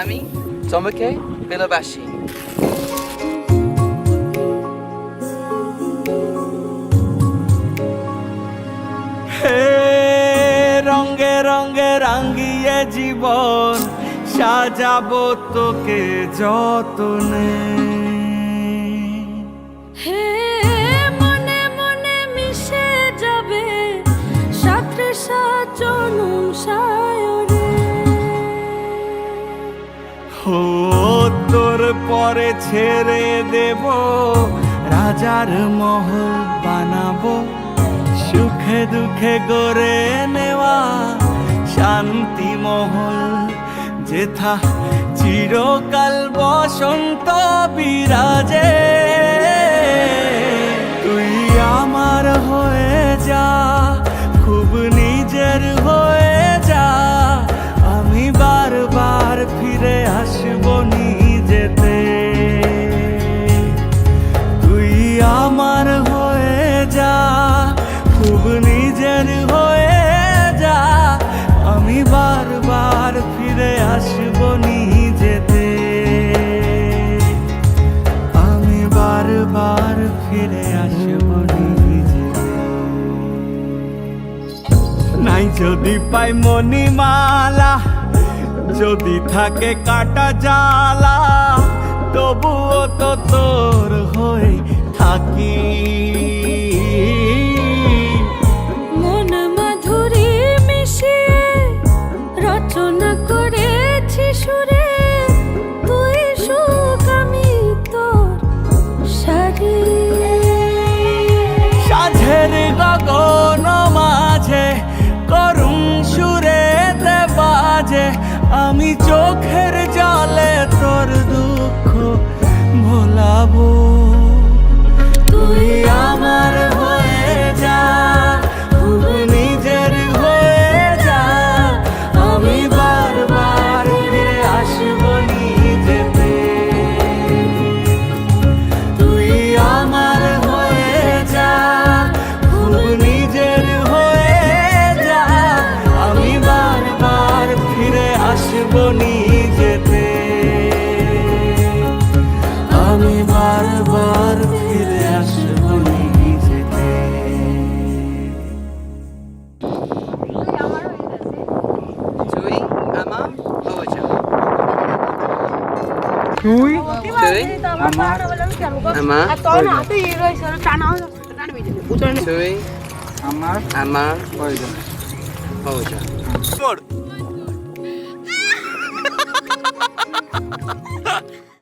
আমি তোমাকে ভালোবাসি। হে রঙে রঙে রাঙিয়ে জীবন সাজাবো তোকে যতনে। হে মনে মনে মিশে যাবে সাথে সাজনুম সায়রে। ও তোর পরে ছেড়ে দেব রাজার মহল বানাবো, সুখে দুঃখে গড়ে নেওয়া শান্তি মহল, যেথা চিরকাল বসন্ত বিরাজে। তুই আমার হয়ে যা, খুব নিজের হয়ে যা, আমি বারবার ফিরে আসবো নিজেতে। তুই আমার হয়ে যা, খুব নিজের হয়ে যা, আমি বারবার ফিরে আসবো নিজেতে। আমি বারবার ফিরে আসবো নিজেতে। নাই যদি পাই মণিমালা, যদি থাকে কাটা জ্বালা, তবুও তো তোর হয়ে থাকি। মন মাধুরী মিশিয়ে রচনা করেছি সুরে, তুই সুখ আমি তোর সারি। সাঁঝের গগন মাঝে করুণ সুরে বাজে, আমি চোখের জলে তোর দুঃখ ভোলাবো। তুই আমার হয়ে যা, খুব নিজের হয়ে যা, আমি বারবার ফিরে আসবো নিজেতে। তুই আমার হয়ে যা, খুব নিজের হয়ে যা, আমি বারবার ফিরে আসবো নিজেতে। আমি বারবার ফিরে আসবো নিজেতে। তুই আমার হয়ে যা। তুই তুই আমার আমার তুই আমার আমার হয়ে যা। হয়ে যা।